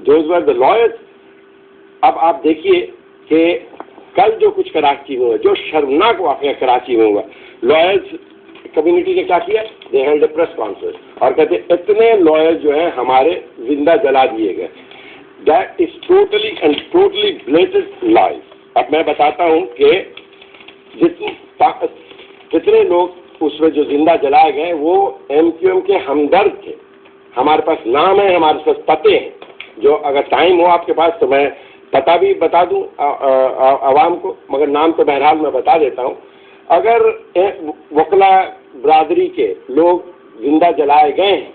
those were the lawyers. اب آپ دیکھیے کہ کل جو کچھ کراچی میں ہوا، جو شرمناک واقعہ کراچی میں ہوا، لائرز کمیونٹی نے کیا کیا؟ دے ہیلڈ اے پریس کانفرنس اور کہتے اتنے لائر جو ہیں ہمارے زندہ جلا دیے گئے. That is totally and totally blatant لائز. اب میں بتاتا ہوں کہ جتنے لوگ اس میں جو زندہ جلائے گئے وہ ایم کیو ایم کے ہمدرد تھے. ہمارے پاس نام ہے، ہمارے پاس پتے ہیں، جو اگر ٹائم ہو آپ کے پاس تو میں پتہ بھی بتا دوں عوام کو، مگر نام تو بہرحال میں بتا دیتا ہوں. اگر وکلا برادری کے لوگ زندہ جلائے گئے ہیں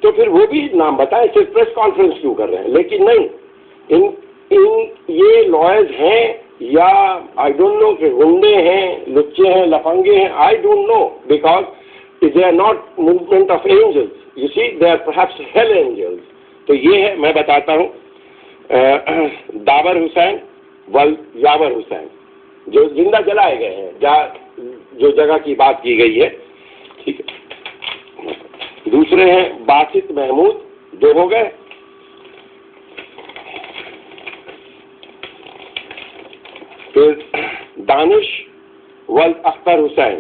تو پھر وہ بھی نام بتائیں، صرف پریس کانفرنس کیوں کر رہے ہیں؟ لیکن نہیں، یہ لائرز ہیں یا آئی ڈونٹ نو کہ گنڈے ہیں، لچے ہیں، لفنگے ہیں، I don't know, because they are not movement of angels, you see they are perhaps hell angels. تو یہ ہے، میں بتاتا ہوں. داور حسین یاور حسین جو زندہ جلائے گئے ہیں، جو جگہ کی بات کی گئی ہے، ٹھیک ہے. دوسرے ہیں باسط محمود، دو ہو گئے. پھر دانش ولد اختر حسین،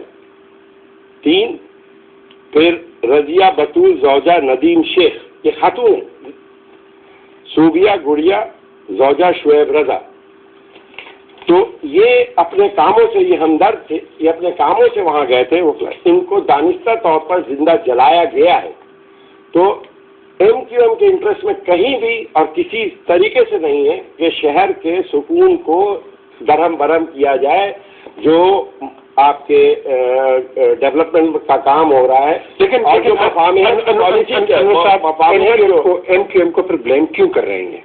تین. پھر رضیہ بطول زوجہ ندیم شیخ، یہ خاتون ہے. صوبیہ گڑیا زوجہ شعیب رضا. تو یہ اپنے کاموں سے، یہ ہمدرد تھے، یہ اپنے کاموں سے وہاں گئے تھے. ان کو دانستہ طور پر زندہ جلایا گیا ہے. تو ایم کیو ایم کے انٹرسٹ میں کہیں بھی اور کسی طریقے سے نہیں ہے کہ شہر کے سکون کو درہم برہم کیا جائے. جو آپ کے ڈیولپمنٹ کا کام ہو رہا ہے، لیکن ایم کیو ایم کو پھر بلیم کیوں کر رہے ہیں؟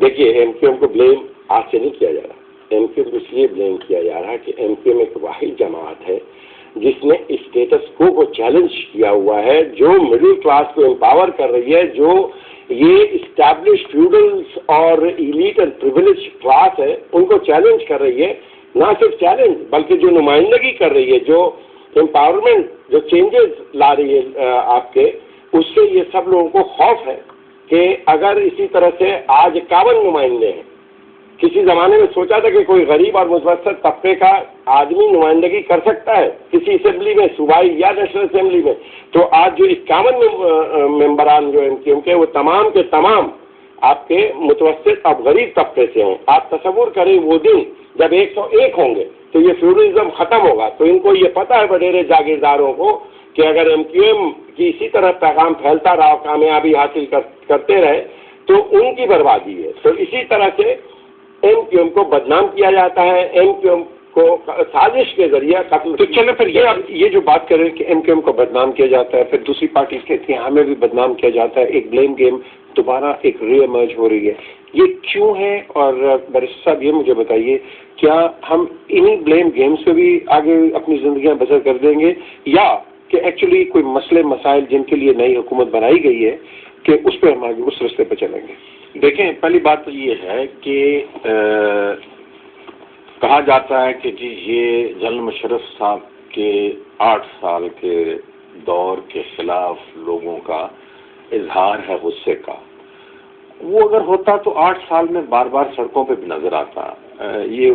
دیکھیے، ایم کیو ایم کو بلیم آج سے نہیں کیا جا رہا. ایم کیو ایم کو اس لیے بلیم کیا جا رہا ہے کہ ایم کیو ایم ایک واحد جماعت ہے جس نے اسٹیٹس کو چیلنج کیا ہوا ہے، جو مڈل کلاس کو امپاور کر رہی ہے، جو یہ اسٹیبلش فیوڈلز اور ایلیٹ اینڈ پریویلیج کلاس ہے ان کو چیلنج کر رہی ہے. نہ صرف چیلنج بلکہ جو نمائندگی کر رہی ہے، جو امپاورمنٹ، جو چینجز لا رہی ہے آپ کے، اس سے یہ سب لوگوں کو خوف ہے کہ اگر اسی طرح سے آج 51 نمائندے ہیں. کسی زمانے میں سوچا تھا کہ کوئی غریب اور متوسط طبقے کا آدمی نمائندگی کر سکتا ہے کسی اسمبلی میں، صوبائی یا نیشنل اسمبلی میں. تو آج جو 51 ممبران جو ایم کیو ایم کے، وہ تمام کے تمام آپ کے متوسط اور غریب طبقے سے ہیں. آپ تصور کریں وہ دن جب 101 ہوں گے تو یہ فیوڈلزم ختم ہوگا. تو ان کو یہ پتہ ہے وڈیرے جاگیرداروں کو کہ اگر ایم کیو ایم کی اسی طرح پیغام پھیلتا رہا، کامیابی حاصل کرتے رہے تو ان کی بربادی ہے. تو اسی طرح سے ایم کیو ایم کو بدنام کیا جاتا ہے، ایم کیو ایم کو سازش کے ذریعے قتل. تو چلے پھر یہ جو بات کریں کہ ایم کیو ایم کو بدنام کیا جاتا ہے، پھر دوسری پارٹی کہتی ہیں ہمیں بھی بدنام کیا جاتا ہے. ایک بلیم گیم دوبارہ ایک ری ایمرج ہو رہی ہے. یہ کیوں ہے؟ اور بریسٹر صاحب یہ مجھے بتائیے، کیا ہم انہی بلیم گیمز پہ بھی آگے اپنی زندگیاں بسر کر دیں گے، یا کہ ایکچولی کوئی مسئلے مسائل جن کے لیے نئی حکومت بنائی گئی ہے کہ اس پہ ہم آگے اس رستے پہ چلیں گے؟ دیکھیں، پہلی بات تو یہ ہے کہ کہا جاتا ہے کہ جی یہ جنرل مشرف صاحب کے 8 سال کے دور کے خلاف لوگوں کا اظہار ہے غصے کا. وہ اگر ہوتا تو 8 سال میں بار بار سڑکوں پہ بھی نظر آتا. یہ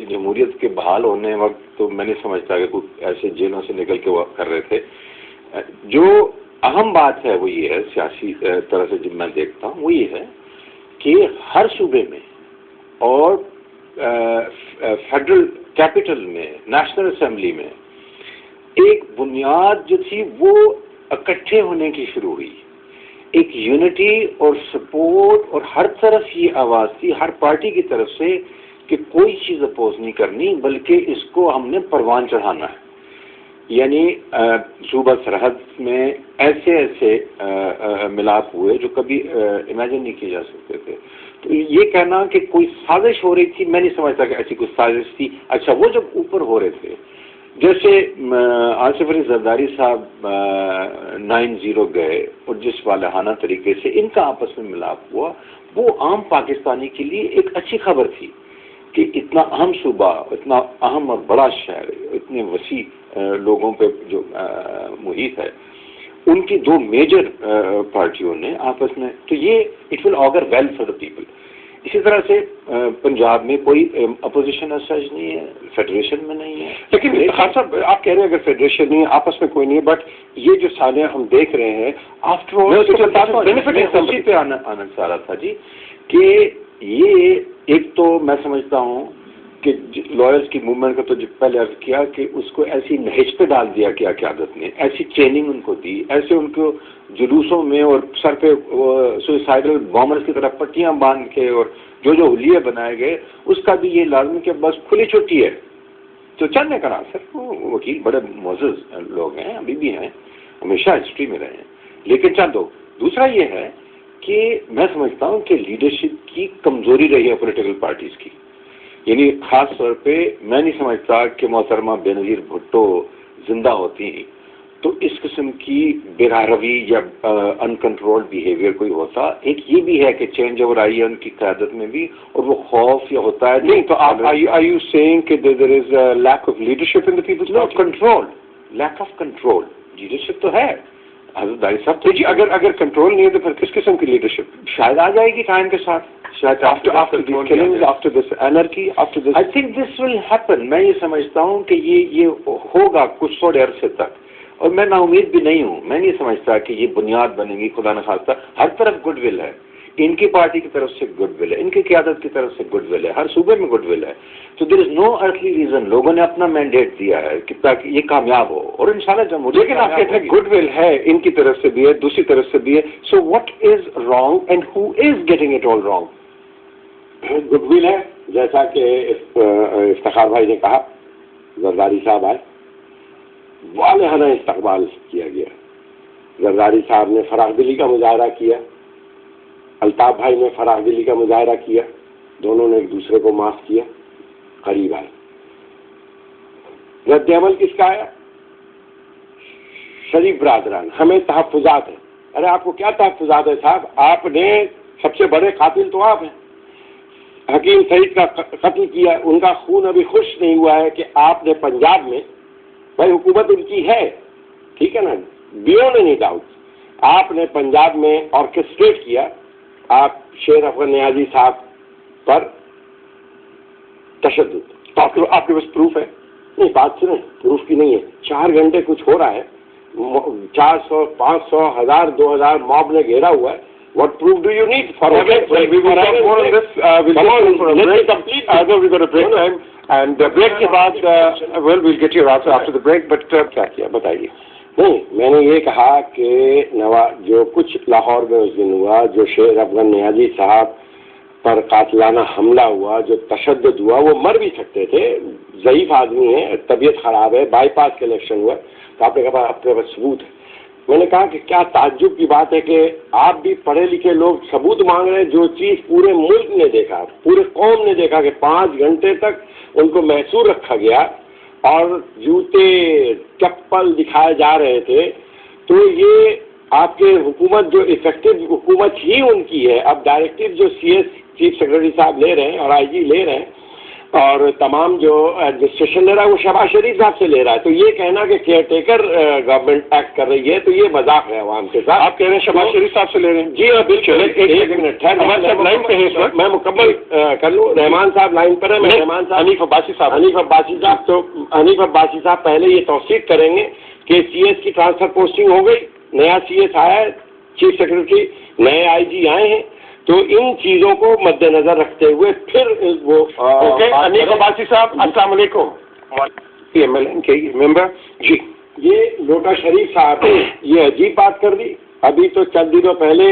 جمہوریت کے بحال ہونے وقت تو میں نہیں سمجھتا کہ کوئی ایسے جیلوں سے نکل کے وہ کر رہے تھے. جو اہم بات ہے وہ یہ ہے، سیاسی طرح سے جب میں دیکھتا ہوں وہ یہ ہے کہ ہر صوبے میں اور فیڈرل کیپٹل میں، نیشنل اسمبلی میں ایک بنیاد جو تھی وہ اکٹھے ہونے کی شروع ہوئی. ایک یونٹی اور سپورٹ، اور ہر طرف یہ آواز تھی ہر پارٹی کی طرف سے کہ کوئی چیز اپوز نہیں کرنی، بلکہ اس کو ہم نے پروان چڑھانا ہے. یعنی صوبہ سرحد میں ایسے ملاپ ہوئے جو کبھی امیجن نہیں کیے جا سکتے تھے. تو یہ کہنا کہ کوئی سازش ہو رہی تھی، میں نہیں سمجھتا کہ ایسی کوئی سازش تھی. اچھا، وہ جب اوپر ہو رہے تھے، جیسے آصف علی زرداری صاحب 9-0 گئے اور جس والہانہ طریقے سے ان کا آپس میں ملاپ ہوا، وہ عام پاکستانی کے لیے ایک اچھی خبر تھی کہ اتنا اہم صوبہ، اتنا اہم اور بڑا شہر، اتنے وسیع لوگوں پہ جو محیط ہے، ان کی دو میجر پارٹیوں نے آپس میں، تو یہ it will augur well for the people. اسی طرح سے پنجاب میں کوئی اپوزیشن سچ نہیں ہے، فیڈریشن میں نہیں ہے. لیکن خان صاحب آپ کہہ رہے ہیں اگر فیڈریشن نہیں ہے، آپس میں کوئی نہیں ہے، بٹ یہ جو سالیاں ہم دیکھ رہے ہیں آفٹر اسی پہ آنا چاہ رہا تھا جی کہ یہ ایک تو میں سمجھتا ہوں کہ لائرز کی موومنٹ کا تو پہلے عرض کیا کہ اس کو ایسی نہج پہ ڈال دیا کیا قیادت نے، ایسی ٹریننگ ان کو دی، ایسے ان کو جلوسوں میں اور سر پہ سوئسائڈل بامرز کی طرح پٹیاں باندھ کے اور جو حلیے بنائے گئے، اس کا بھی یہ لازمی کہ بس کھلی چھٹی ہے. تو چند نے کرا سر وہ وکیل بڑے معزز لوگ ہیں، ابھی بھی ہیں، ہمیشہ ہسٹری میں رہے ہیں، لیکن چند لوگ. دوسرا یہ ہے کہ میں سمجھتا ہوں کہ لیڈرشپ کی کمزوری رہی ہے پولیٹیکل پارٹیز کی. یعنی خاص طور پہ میں نہیں سمجھتا کہ محترمہ بے نظیر بھٹو زندہ ہوتی تو اس قسم کی بے روی یا ان کنٹرول بیہیویئر کوئی ہوتا. ایک یہ بھی ہے کہ چینج اوور آئی ہے ان کی قیادت میں بھی، اور وہ خوف یا ہوتا ہے نہیں. تو are you saying کہ there is a lack of leadership in the people's party? Control, lack of control. Leadership تو ہے حضرت دائی صاحب. تو جی اگر کنٹرول نہیں ہے تو پھر کس قسم کی لیڈرشپ شاید آ جائے گی ٹائم کے ساتھ. after this anarchy, after this I think this will happen. میں یہ سمجھتا ہوں کہ یہ ہوگا کچھ تھوڑے عرصے تک، اور میں نا امید بھی نہیں ہوں. میں نہیں سمجھتا کہ یہ بنیاد بنے گی. خدا نخواستہ ہر طرف گڈ ول ہے، ان کی پارٹی کی طرف سے گڈ ول ہے، ان کی قیادت کی طرف سے گڈ ول ہے، ہر صوبے میں گڈ ول ہے. تو دیر از نو ارتھلی ریزن. لوگوں نے اپنا مینڈیٹ دیا ہے کہ تاکہ یہ کامیاب ہو، اور انشاءاللہ جمہوریت. لیکن آپ کہتے ہیں گڈ ول ہے، ان کی طرف سے بھی ہے، دوسری طرف سے بھی ہے. So what is wrong and who is getting it all wrong? Good will ہے، جیسا کہ افتخار بھائی نے کہا، زرداری صاحب آئے، والہانہ استقبال کیا گیا. زرداری صاحب نے فراخ دلی کا مظاہرہ کیا، الطاف بھائی نے فراخ دلی کا مظاہرہ کیا، دونوں نے ایک دوسرے کو معاف کیا، قریب آئے. رد عمل کس کا آیا؟ شریف برادران. ہمیں تحفظات ہیں. ارے آپ کو کیا تحفظات ہے صاحب؟ آپ نے سب سے بڑے قاتل تو آپ ہیں. حکیم سعید کا قتل کیا، ان کا خون ابھی خشک نہیں ہوا ہے کہ آپ نے پنجاب میں، بھائی حکومت ان کی ہے، ٹھیک ہے نا، بیونڈ اینی ڈاؤٹ، آپ نے پنجاب میں آرکسٹریٹ کیا. آپ شیر افغان نیازی صاحب پر تشدد، تو آپ کے پاس پروف ہے؟ نہیں، بات سنیں، پروف کی نہیں ہے. 4 گھنٹے کچھ ہو رہا ہے، 400 500 1000 2000 موب نے گھیرا ہوا ہے. What proof do you need for we will talk more on this. We'll complete. We've got a break time, and break کے بعد we'll get your answer after the break. But کیا کیا بتائیے؟ نہیں، میں نے یہ کہا کہ جو کچھ لاہور میں اس دن ہوا، جو شیر افغان نیازی صاحب پر قاتلانہ حملہ ہوا، جو تشدد ہوا، وہ مر بھی سکتے تھے. ضعیف آدمی ہے، طبیعت خراب ہے، بائی پاس کا الیکشن ہوا، تو آپ نے کہا اپنے پاس ثبوت ہے. میں نے کہا کہ کیا تعجب کی بات ہے کہ آپ بھی پڑھے لکھے لوگ ثبوت مانگ رہے ہیں، جو چیز پورے ملک نے دیکھا، پورے قوم نے دیکھا کہ 5 گھنٹے تک ان کو محصور رکھا گیا اور جوتے چپل دکھائے جا رہے تھے. تو یہ آپ کے حکومت جو افیکٹو حکومت ہی ان کی ہے. اب ڈائریکٹو جو CS چیف سیکرٹری صاحب لے رہے ہیں اور IG لے رہے ہیں، اور تمام جو ایڈمنسٹریشن لے رہا ہے وہ شہباز شریف صاحب سے لے رہا ہے. تو یہ کہنا کہ کیئر ٹیکر گورنمنٹ ایکٹ کر رہی ہے، تو یہ مذاق ہے عوام کے ساتھ. آپ کہہ رہے ہیں شہباز شریف صاحب سے لے رہے ہیں؟ جی ہاں بالکل. ایک منٹ لائن پہ ہے، میں مکمل کر لوں. رحمان صاحب لائن پر ہے. میں رحمان صاحب، حنیف عباسی صاحب. تو حنیف عباسی صاحب پہلے یہ توثیق کریں گے کہ CS کی ٹرانسفر پوسٹنگ ہو گئی، نیا CS آیا ہے چیف سیکرٹری، نئے IG آئے ہیں. تو ان چیزوں کو مد نظر رکھتے ہوئے پھر وہ حنیف عباسی صاحب السلام علیکم. MLN کے ممبر جی. یہ لوٹا شریف صاحب نے یہ عجیب بات کر دی. ابھی تو چند دنوں پہلے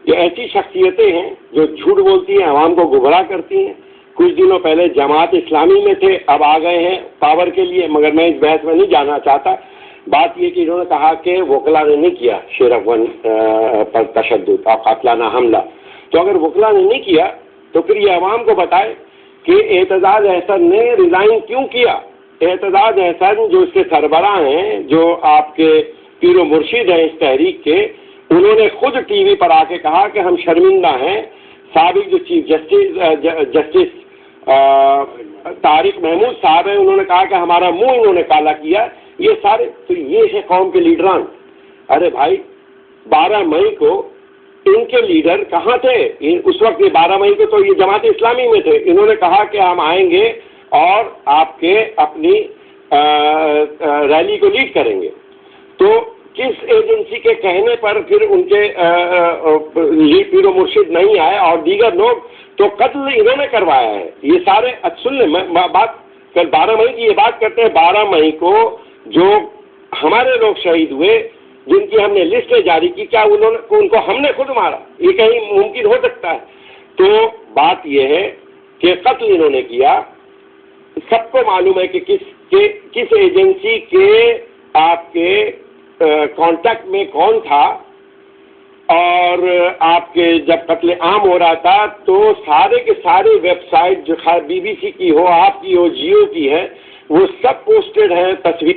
یہ ایسی شخصیتیں ہیں جو جھوٹ بولتی ہیں، عوام کو گمراہ کرتی ہیں. کچھ دنوں پہلے جماعت اسلامی میں تھے، اب آ گئے ہیں پاور کے لیے، مگر میں اس بحث میں نہیں جانا چاہتا. بات یہ کہ انہوں نے کہا کہ وکلا نے نہیں کیا شیر افغان پر تشدد اور قاتلانہ حملہ. تو اگر وکلا نے نہیں کیا تو پھر یہ عوام کو بتائے کہ اعتزاز احسن نے ریزائن کیوں کیا. اعتزاز احسن جو اس کے سربراہ ہیں، جو آپ کے پیر و مرشد ہیں اس تحریک کے، انہوں نے خود ٹی وی پر آ کے کہا کہ ہم شرمندہ ہیں. سابق جو چیف جسٹس طارق محمود صاحب ہیں، انہوں نے کہا کہ ہمارا منہ انہوں نے کالا کیا. یہ سارے تو یہ ہے قوم کے لیڈران. ارے بھائی 12 مئی کو ان کے لیڈر کہاں تھے؟ اس وقت یہ 12 مئی کو تو یہ جماعت اسلامی میں تھے. انہوں نے کہا کہ ہم آئیں گے اور آپ کے اپنی ریلی کو لیڈ کریں گے. تو کس ایجنسی کے کہنے پر پھر ان کے پیر و مرشد نہیں آئے اور دیگر لوگ؟ تو قتل انہوں نے کروایا ہے. یہ سارے سن لیں، میں بات کل 12 مئی کی یہ بات کرتے ہیں. 12 مئی کو جو ہمارے لوگ شہید ہوئے جن کی ہم نے لسٹیں جاری کی، کیا ان کو ہم نے خود مارا؟ یہ کہیں ممکن ہو سکتا ہے؟ تو بات یہ ہے کہ قتل انہوں نے کیا. سب کو معلوم ہے کہ کس ایجنسی کے آپ کے کانٹیکٹ میں کون تھا. اور آپ کے جب قتل عام ہو رہا تھا تو سارے کے سارے ویب سائٹ جو بی بی سی کی ہو، آپ کی ہو، جیو کی ہے، وہ سب پوسٹڈ ہیں تصویر